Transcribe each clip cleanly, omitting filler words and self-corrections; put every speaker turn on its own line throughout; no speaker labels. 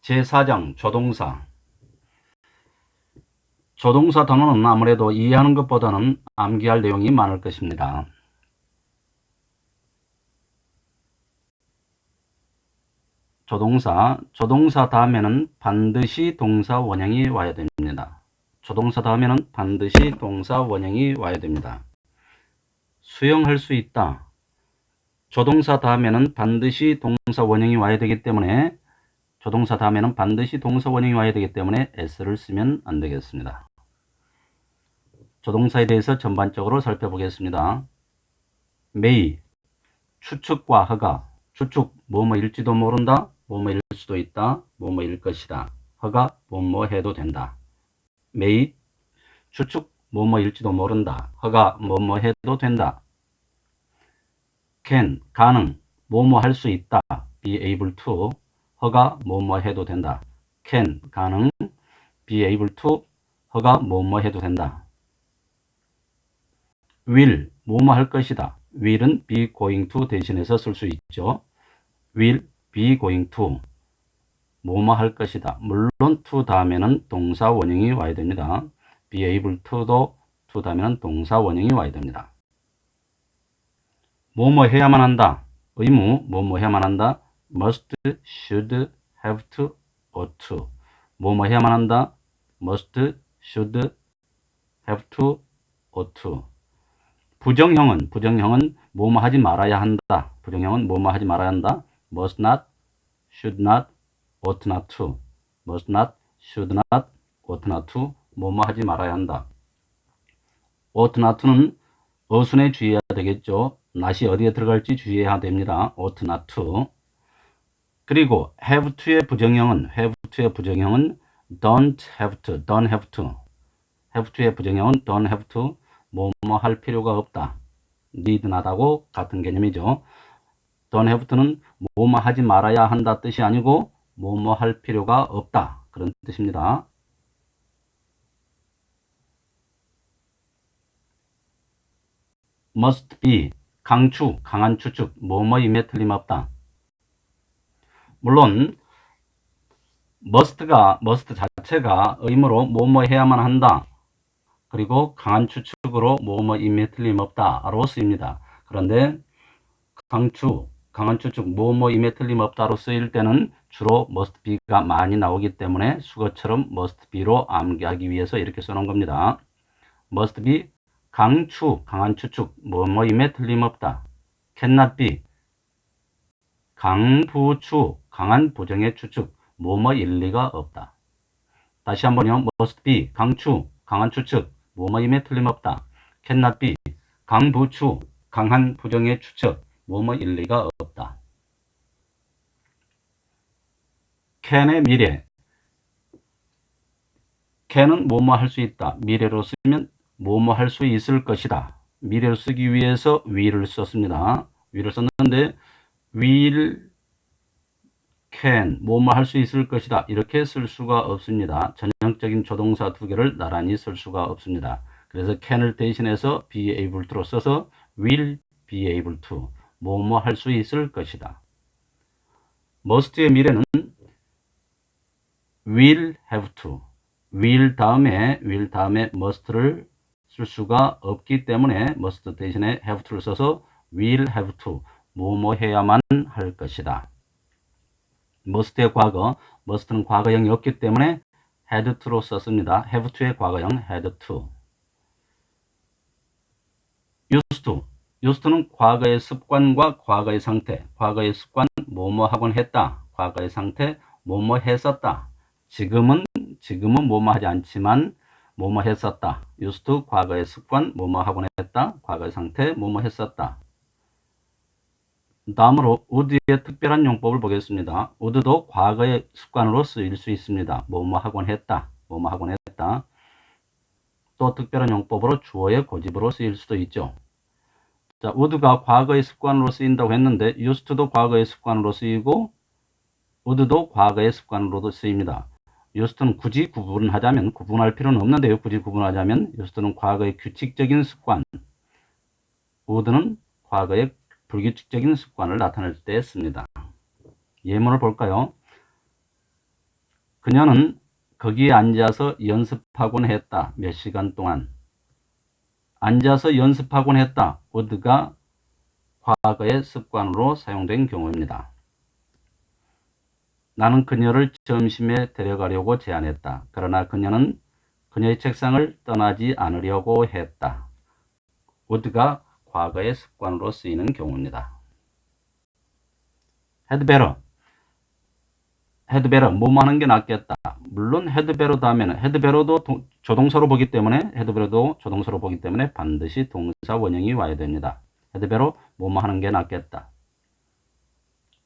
제4장 조동사. 조동사 단어는 아무래도 이해하는 것보다는 암기할 내용이 많을 것입니다. 조동사 다음에는 반드시 동사 원형이 와야 됩니다. 조동사 다음에는 반드시 동사 원형이 와야 됩니다. 수영할 수 있다. 조동사 다음에는 반드시 동사 원형이 와야 되기 때문에 조동사 다음에는 반드시 동사 원형이 와야 되기 때문에 s를 쓰면 안 되겠습니다. 조동사에 대해서 전반적으로 살펴보겠습니다. may, 추측과 허가. 추측, 뭐뭐일지도 모른다, 뭐뭐일 수도 있다, 뭐뭐일 것이다. 허가, 뭐뭐 해도 된다. may, 추측, 뭐뭐일지도 모른다. 허가, 뭐뭐 해도 된다. can, 가능, 뭐뭐 할 수 있다, be able to. 허가, 뭐뭐 해도 된다. can, 가능, be able to. 허가, 뭐뭐 해도 된다. will, 뭐뭐 할 것이다. will은 be going to 대신해서 쓸 수 있죠. will be going to. 뭐뭐 할 것이다. 물론 to 다음에는 동사 원형이 와야 됩니다. be able to도 to 다음에는 동사 원형이 와야 됩니다. 뭐뭐 해야만 한다. 의무, 뭐뭐 해야만 한다. must, should, have to, ought to. 뭐뭐 해야만 한다. must, should, have to, ought to. 부정형은 뭐뭐 하지 말아야 한다. 부정형은 뭐뭐 하지 말아야 한다. must not, should not, ought not to. must not, should not, ought not to. 뭐뭐 하지 말아야 한다. ought not to는 어순에 주의해야 되겠죠. not이 어디에 들어갈지 주의해야 됩니다. ought not to. 그리고 have to의 부정형은 don't have to. have to의 부정형은 don't have to. 뭐뭐 할 필요가 없다. need not하고 같은 개념이죠. don't have to는 뭐뭐 하지 말아야 한다 뜻이 아니고 뭐뭐 할 필요가 없다. 그런 뜻입니다. must be, 강추, 강한 추측, 뭐뭐임에 틀림없다. 물론 must 자체가 의무로 뭐뭐 해야만 한다. 그리고 강한 추측으로 뭐뭐임에 틀림없다로 쓰입니다. 그런데 강한 추측, 뭐뭐임에 틀림없다로 쓰일 때는 주로 must be가 많이 나오기 때문에 수거처럼 must be로 암기하기 위해서 이렇게 써놓은 겁니다. must be, 강한 추측, 뭐뭐임에 틀림없다. cannot be, 강부추, 강한 부정의 추측, 뭐뭐일 리가 없다. 다시 한번요. must be, 강한 추측, 뭐뭐임에 틀림없다. cannot be, 강부추, 강한 부정의 추측, 뭐뭐일 리가 없다. can의 미래. can은 뭐뭐 할 수 있다. 미래로 쓰면 뭐뭐 할 수 있을 것이다. 미래로 쓰기 위해서 will을 썼습니다. will을 썼는데 will, can, 뭐뭐 할 수 있을 것이다. 이렇게 쓸 수가 없습니다. 전형적인 조동사 두 개를 나란히 쓸 수가 없습니다. 그래서 can을 대신해서 be able to로 써서 will be able to, 뭐뭐 할 수 있을 것이다. must의 미래는 will have to. will 다음에 must를 쓸 수가 없기 때문에 must 대신에 have to를 써서 will have to, 뭐뭐 해야만 할 것이다. must의 과거, must는 과거형이 없기 때문에 had to로 썼습니다. have to의 과거형 had to. used to는 과거의 습관과 과거의 상태. 과거의 습관, 뭐뭐 하곤 했다. 과거의 상태, 뭐뭐 했었다. 지금은 뭐뭐 하지 않지만 뭐뭐 했었다. used to, 과거의 습관, 뭐뭐 하곤 했다. 과거의 상태, 뭐뭐 했었다. 다음으로 would의 특별한 용법을 보겠습니다. would도 과거의 습관으로 쓰일 수 있습니다. 뭐뭐 하곤 했다. 또 특별한 용법으로 주어의 고집으로 쓰일 수도 있죠. 자, would가 과거의 습관으로 쓰인다고 했는데 used도 과거의 습관으로 쓰이고 would도 과거의 습관으로도 쓰입니다. used는 굳이 구분할 필요는 없는데요. 굳이 구분하자면 used는 과거의 규칙적인 습관, would는 과거의 불규칙적인 습관을 나타낼 때 씁니다. 예문을 볼까요? 그녀는 거기에 앉아서 연습하곤 했다. 몇 시간 동안. 앉아서 연습하곤 했다. would가 과거의 습관으로 사용된 경우입니다. 나는 그녀를 점심에 데려가려고 제안했다. 그러나 그녀는 그녀의 책상을 떠나지 않으려고 했다. would가 과거의 습관으로 쓰이는 경우입니다. had better. had better, 뭐뭐 하는 게 낫겠다. 물론 had better 다음에는 had better도 조동사로 보기 때문에 had better도 조동사로 보기 때문에 반드시 동사 원형이 와야 됩니다. had better, 뭐뭐 하는 게 낫겠다.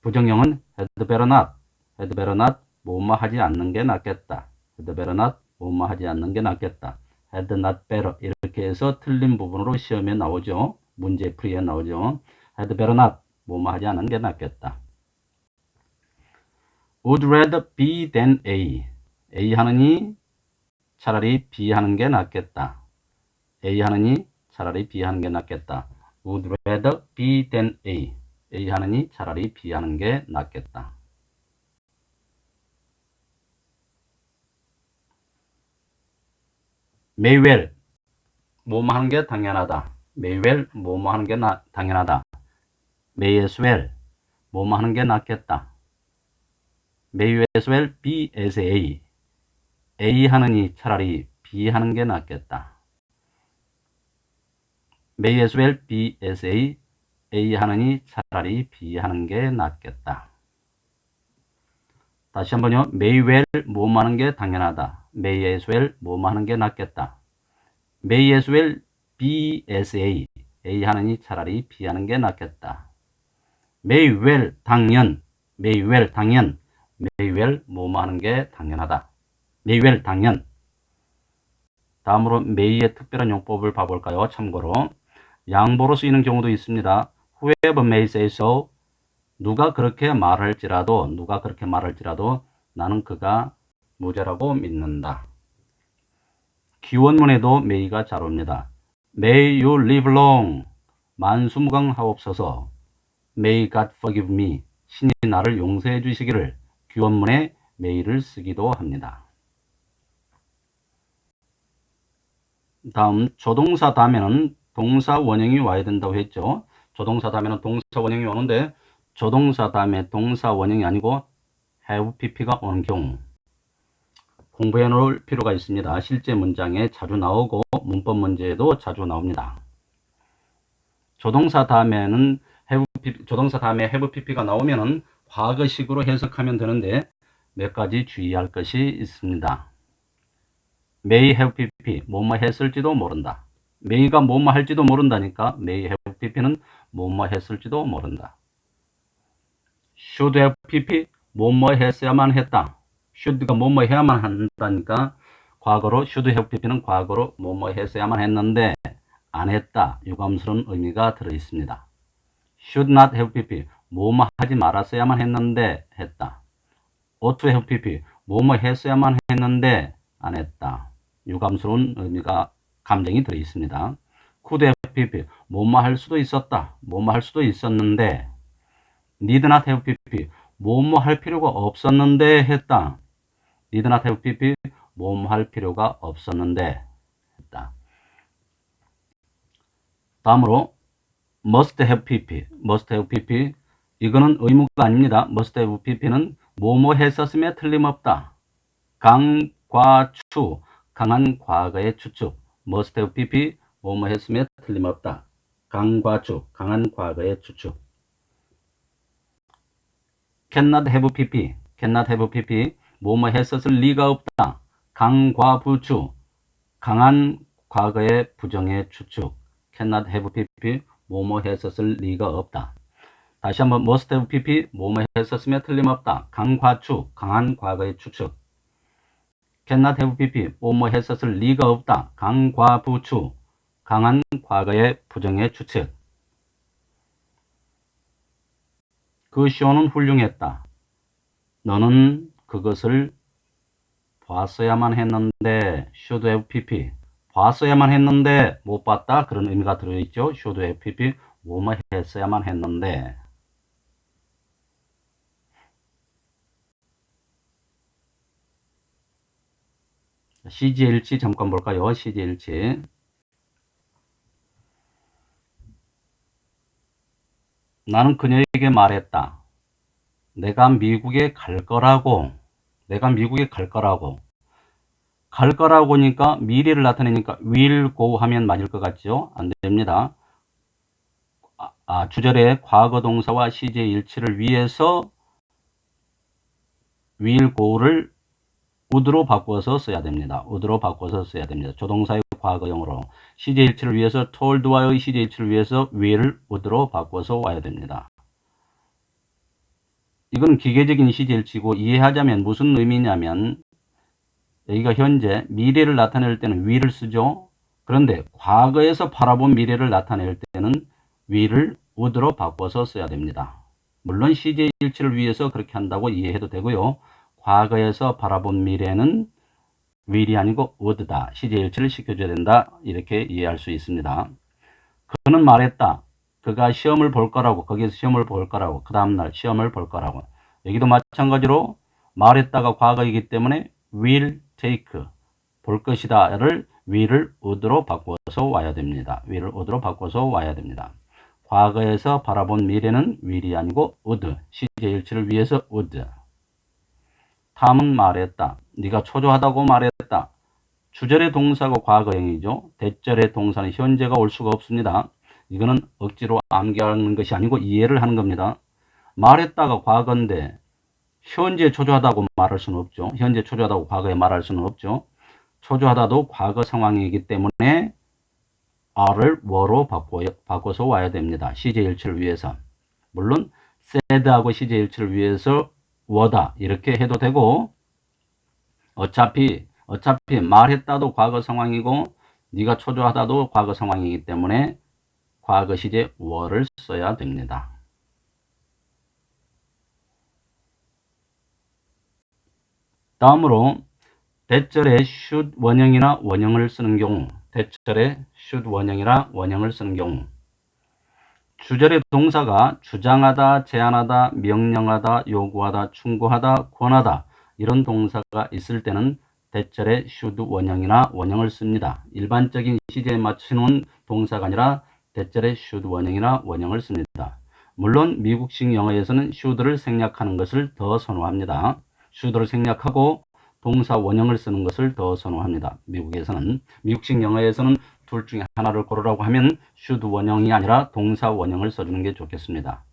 부정형은 had better not. had better not, 뭐뭐 하지 않는 게 낫겠다. had better not, 뭐뭐 하지 않는 게 낫겠다. had not better, 이렇게 해서 틀린 부분으로 시험에 나오죠. 문제 풀이에 나오죠. had better not, 뭐뭐 하지 않는 게 낫겠다. would rather B than A. A 하느니 차라리 B 하는 게 낫겠다. A 하느니 차라리 B 하는 게 낫겠다. would rather B than A. A 하느니 차라리 B 하는 게 낫겠다. may well, 뭐뭐 하는 게 당연하다. may well, 뭐뭐 하는 게 당연하다. may as well, 뭐뭐 하는 게 낫겠다. may as well be as A. A 하느니 차라리 B 하는 게 낫겠다. may as well be as A. A 하느니 차라리 B 하는 게 낫겠다. 다시 한번요. may well, 뭐뭐 하는 게 당연하다. may as well, 뭐뭐 하는 게 낫겠다. may as well be as A. A 하느니 차라리 B 하는 게 낫겠다. may well, 당연. may well, 당연. may well, 뭐뭐 하는 게 당연하다. may well, 당연. 다음으로 may의 특별한 용법을 봐볼까요? 참고로 양보로 쓰이는 경우도 있습니다. whoever may say so. 누가 그렇게 말할지라도 나는 그가 무죄라고 믿는다. 기원문에도 may가 잘 옵니다. May you live long. 만수무강하옵소서. May God forgive me. 신이 나를 용서해 주시기를. 기원문에 may를 쓰기도 합니다. 다음 조동사 다음에는 동사 원형이 와야 된다고 했죠. 조동사 다음에는 동사 원형이 오는데 조동사 다음에 동사 원형이 아니고 have pp가 오는 경우 공부해 놓을 필요가 있습니다. 실제 문장에 자주 나오고 문법 문제에도 자주 나옵니다. 조동사 다음에는 조동사 다음에 have pp가 나오면은 과거식으로 해석하면 되는데 몇 가지 주의할 것이 있습니다. may have pp, 뭐뭐 했을지도 모른다. may가 뭐뭐 할지도 모른다니까 may have pp는 뭐뭐 했을지도 모른다. should have pp, 뭐뭐 했어야만 했다. should가 뭐뭐 해야만 한다니까 과거로 should have pp는 과거로 뭐뭐 했어야만 했는데 안 했다. 유감스러운 의미가 들어 있습니다. should not have pp, 뭐뭐 하지 말았어야만 했는데 했다. ought to have pp, 뭐뭐 했어야만 했는데 안 했다. 유감스러운 의미가 감정이 들어 있습니다. could have pp, 뭐뭐 할 수도 있었다. 뭐뭐 할 수도 있었는데 need not have pp, 뭐뭐 할 필요가 없었는데 했다. need not have pp, 뭐뭐 할 필요가 없었는데 했다. 다음으로 must have pp, must have pp, 이거는 의무가 아닙니다. must have pp는 뭐뭐 했었음에 틀림없다. 강과추, 강한 과거의 추측. must have pp, 뭐뭐 했음에 틀림없다. 강과추, 강한 과거의 추측. cannot have pp, cannot have pp, 뭐뭐 했었을 리가 없다. 강과부추, 강한 과거의 부정의 추측. cannot have pp, 뭐뭐 했었을 리가 없다. 다시 한번 must have pp, 뭐뭐 했었으면 틀림없다. 강과추, 강한 과거의 추측. cannot have pp, 뭐뭐 했었을 리가 없다. 강과부추, 강한 과거의 부정의 추측. 그 쇼는 훌륭했다. 너는 그것을 봤어야만 했는데 should have pp, 봤어야만 했는데 못 봤다, 그런 의미가 들어있죠. should have pp, 뭐뭐 했어야만 했는데. CG의 일치 잠깐 볼까요? CG의 일치. 나는 그녀에게 말했다. 내가 미국에 갈 거라고. 내가 미국에 갈 거라고. 갈 거라고니까 미래를 나타내니까 will go 하면 맞을 것 같죠? 안 됩니다. 주절에 과거 동사와 CG의 일치를 위해서 will go를 would로 바꿔서 써야 됩니다. would로 바꿔서 써야 됩니다. 조동사의 과거형으로. CG의 일치를 위해서 told와의 CG의 일치를 위해서 will을 would로 바꿔서 와야 됩니다. 이건 기계적인 CG의 일치고 이해하자면 무슨 의미냐면 여기가 현재 미래를 나타낼 때는 will을 쓰죠. 그런데 과거에서 바라본 미래를 나타낼 때는 will을 would로 바꿔서 써야 됩니다. 물론 CJ 일치를 위해서 그렇게 한다고 이해해도 되고요. 과거에서 바라본 미래는 will이 아니고 would다. CJ 일치를 시켜줘야 된다. 이렇게 이해할 수 있습니다. 그는 말했다. 그가 시험을 볼 거라고. 거기에서 시험을 볼 거라고. 그 다음날 시험을 볼 거라고. 여기도 마찬가지로 말했다가 과거이기 때문에 will take 볼 것이다를 will을 would로 바꿔서 와야 됩니다. will을 would로 바꿔서 와야 됩니다. 과거에서 바라본 미래는 will이 아니고 would. CJ 일치를 위해서 would. 탐은 말했다. 네가 초조하다고 말했다. 주절의 동사가 과거형이죠. 대절의 동사는 현재가 올 수가 없습니다. 이거는 억지로 암기하는 것이 아니고 이해를 하는 겁니다. 말했다가 과거인데 현재 초조하다고 말할 수는 없죠. 현재 초조하다고 과거에 말할 수는 없죠. 초조하다도 과거 상황이기 때문에 are를 were로 바꿔서 와야 됩니다. CJ 일치를 위해서. 물론 said하고 CJ 일치를 위해서 were다 이렇게 해도 되고 어차피 말했다도 과거 상황이고 네가 초조하다도 과거 상황이기 때문에 과거 시제 were를 써야 됩니다. 다음으로 대절에 should 원형이나 원형을 쓰는 경우 대절에 should 원형이나 원형을 쓰는 경우 주절의 동사가 주장하다, 제안하다, 명령하다, 요구하다, 충고하다, 권하다 이런 동사가 있을 때는 대절에 should 원형이나 원형을 씁니다. 일반적인 시제에 맞추는 동사가 아니라 대절에 should 원형이나 원형을 씁니다. 물론 미국식 영어에서는 should를 생략하는 것을 더 선호합니다. should를 생략하고 동사 원형을 쓰는 것을 더 선호합니다. 미국식 영어에서는 둘 중에 하나를 고르라고 하면 should 원형이 아니라 동사 원형을 써주는 게 좋겠습니다.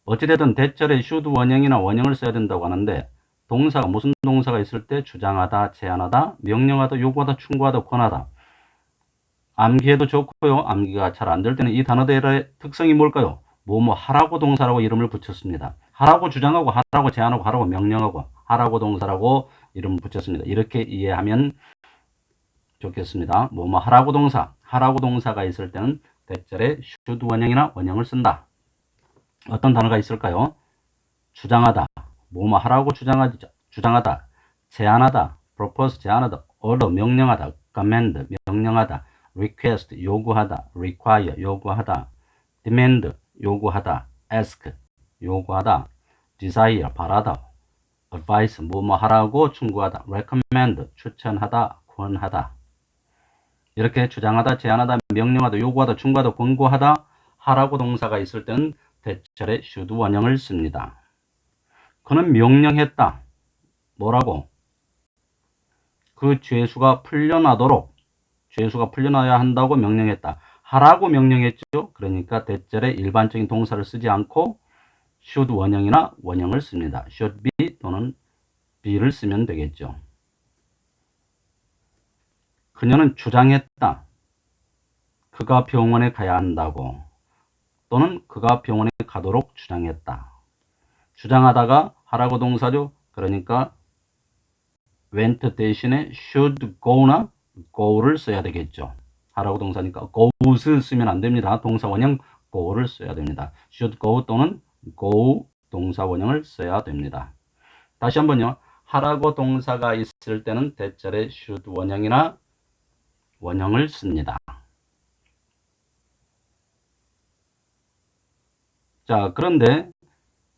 어찌되든 대절에 should 원형이나 원형을 써야 된다고 하는데 동사가 무슨 동사가 있을 때 주장하다, 제안하다, 명령하다, 요구하다, 충고하다, 권하다 암기해도 좋고요. 암기가 잘 안 될 때는 이 단어들의 특성이 뭘까요? 뭐뭐 하라고 동사라고 이름을 붙였습니다. 하라고 주장하고 하라고 제안하고 하라고 명령하고 하라고 동사라고 이름을 붙였습니다. 이렇게 이해하면 좋겠습니다. 뭐뭐 하라고 동사가 있을 때는 대절에 should 원형이나 원형을 쓴다. 어떤 단어가 있을까요? 주장하다, 뭐뭐 하라고 주장하다, 제안하다, propose 제안하다, order 명령하다, command 명령하다, request 요구하다, require 요구하다, demand 요구하다, ask 요구하다, desire 바라다, advice 뭐뭐 하라고 충고하다, recommend 추천하다, 권하다. 이렇게 주장하다, 제안하다, 명령하다, 요구하다, 충고하다, 권고하다, 하라고 동사가 있을 때는 대절에 should 원형을 씁니다. 그는 명령했다. 뭐라고? 그 죄수가 풀려나도록 죄수가 풀려나야 한다고 명령했다. 하라고 명령했죠. 그러니까 대절에 일반적인 동사를 쓰지 않고 should 원형이나 원형을 씁니다. should be 또는 be를 쓰면 되겠죠. 그녀는 주장했다. 그가 병원에 가야 한다고 또는 그가 병원에 가도록 주장했다. 주장하다가 하라고 동사죠. 그러니까 went 대신에 should go나 go를 써야 되겠죠. 하라고 동사니까 goes 쓰면 안 됩니다. 동사 원형 go를 써야 됩니다. should go 또는 go 동사 원형을 써야 됩니다. 다시 한번요. 하라고 동사가 있을 때는 대절에 should 원형이나 원형을 씁니다. 자, 그런데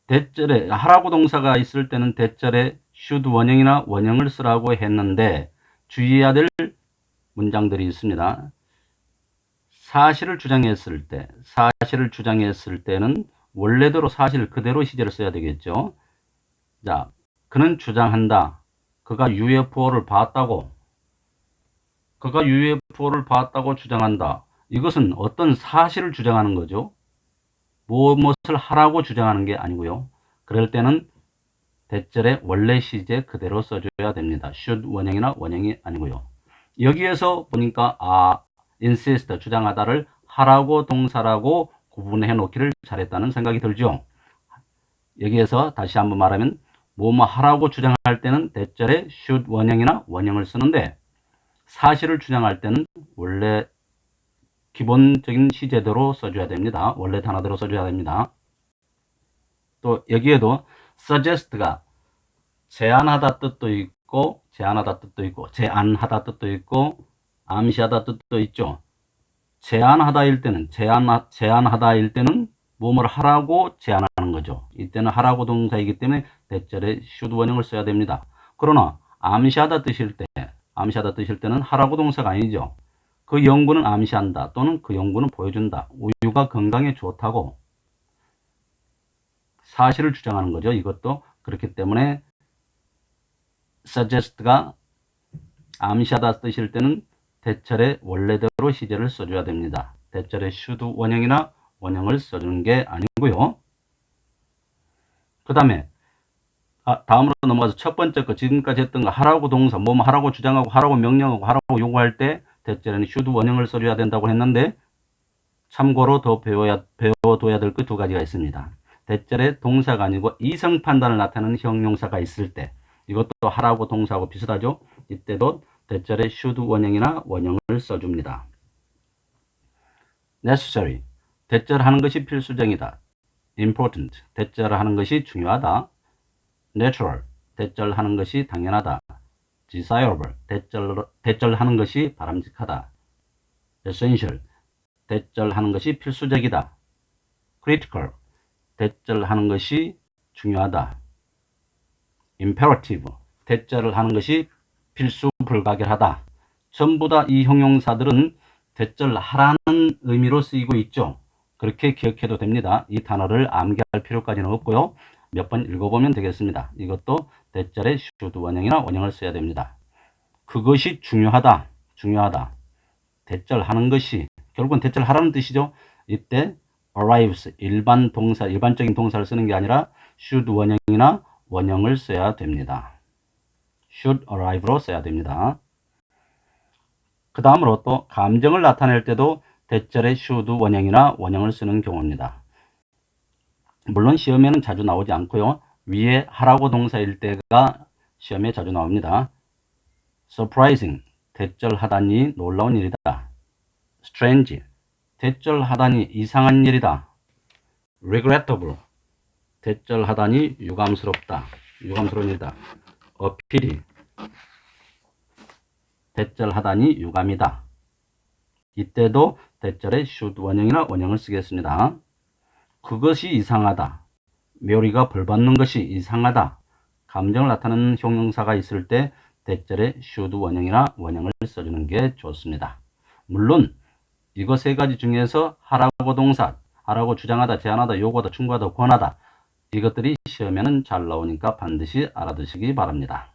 대절에 하라고 동사가 있을 때는 대절에 should 원형이나 원형을 쓰라고 했는데 주의해야 될 문장들이 있습니다. 사실을 주장했을 때는 원래대로 사실 그대로 시제를 써야 되겠죠. 자, 그는 주장한다. 그가 UFO를 봤다고 주장한다. 이것은 어떤 사실을 주장하는 거죠. 무엇을 하라고 주장하는 게 아니고요. 그럴 때는 대절의 원래 시제 그대로 써줘야 됩니다. should 원형이나 원형이 아니고요. 여기에서 보니까 insist 주장하다를 하라고 동사라고 구분해 놓기를 잘했다는 생각이 들죠. 여기에서 다시 한번 말하면 뭐뭐 하라고 주장할 때는 대절의 should 원형이나 원형을 쓰는데 사실을 주장할 때는 원래 기본적인 시제대로 써줘야 됩니다. 원래 단어대로 써줘야 됩니다. 또 여기에도 suggest가 제안하다 뜻도 있고 제안하다 뜻도 있고 암시하다 뜻도 있죠. 제안하다일 때는 뭐뭐를 하라고 제안하는 거죠. 이때는 하라고 동사이기 때문에 대절에 should 원형을 써야 됩니다. 그러나 암시하다 뜻일 때는 하라고 동사가 아니죠. 그 연구는 암시한다 또는 그 연구는 보여준다. 우유가 건강에 좋다고 사실을 주장하는 거죠. 이것도 그렇기 때문에 suggest가 암시하다 뜻일 때는 대절의 원래대로 시제를 써줘야 됩니다. 대절의 should 원형이나 원형을 써주는 게 아니고요. 그 다음에 다음으로 넘어가서 첫 번째 거 지금까지 했던 거 하라고 동사 뭐뭐 하라고 주장하고 하라고 명령하고 하라고 요구할 때 대절에는 should 원형을 써줘야 된다고 했는데 참고로 더 배워둬야 될 그 두 가지가 있습니다. 대절에 동사가 아니고 이성 판단을 나타내는 형용사가 있을 때 이것도 하라고 동사하고 비슷하죠. 이때도 대절에 should 원형이나 원형을 써줍니다. necessary 대절하는 것이 필수적이다. important 대절하는 것이 중요하다. natural 대절하는 것이 당연하다. desirable 대절하는 것이 바람직하다. essential 대절하는 것이 필수적이다. critical 대절하는 것이 중요하다. imperative 대절을 하는 것이 필수 불가결하다. 전부 다 이 형용사들은 대절하라는 의미로 쓰이고 있죠. 그렇게 기억해도 됩니다. 이 단어를 암기할 필요까지는 없고요. 몇 번 읽어보면 되겠습니다. 이것도 대절에 should 원형이나 원형을 써야 됩니다. 그것이 중요하다. 대절하는 것이 결국은 대절하라는 뜻이죠. 이때 arrives 일반적인 동사를 쓰는 게 아니라 should 원형이나 원형을 써야 됩니다. should arrive로 써야 됩니다. 그 다음으로 또 감정을 나타낼 때도 대절에 should 원형이나 원형을 쓰는 경우입니다. 물론 시험에는 자주 나오지 않고요. 위에 하라고 동사일 때가 시험에 자주 나옵니다. surprising 대절하다니 놀라운 일이다. strange 대절하다니 이상한 일이다. regrettable 대절하다니 유감스러운 일이다. appeal 대절하다니 유감이다. 이때도 대절에 should 원형이나 원형을 쓰겠습니다. 그것이 이상하다. 묘리가 벌받는 것이 이상하다. 감정을 나타내는 형용사가 있을 때 대절에 should 원형이나 원형을 써주는 게 좋습니다. 물론 이거 세 가지 중에서 하라고 동사, 하라고 주장하다, 제안하다, 요구하다, 충고하다, 권하다 이것들이 시험에는 잘 나오니까 반드시 알아두시기 바랍니다.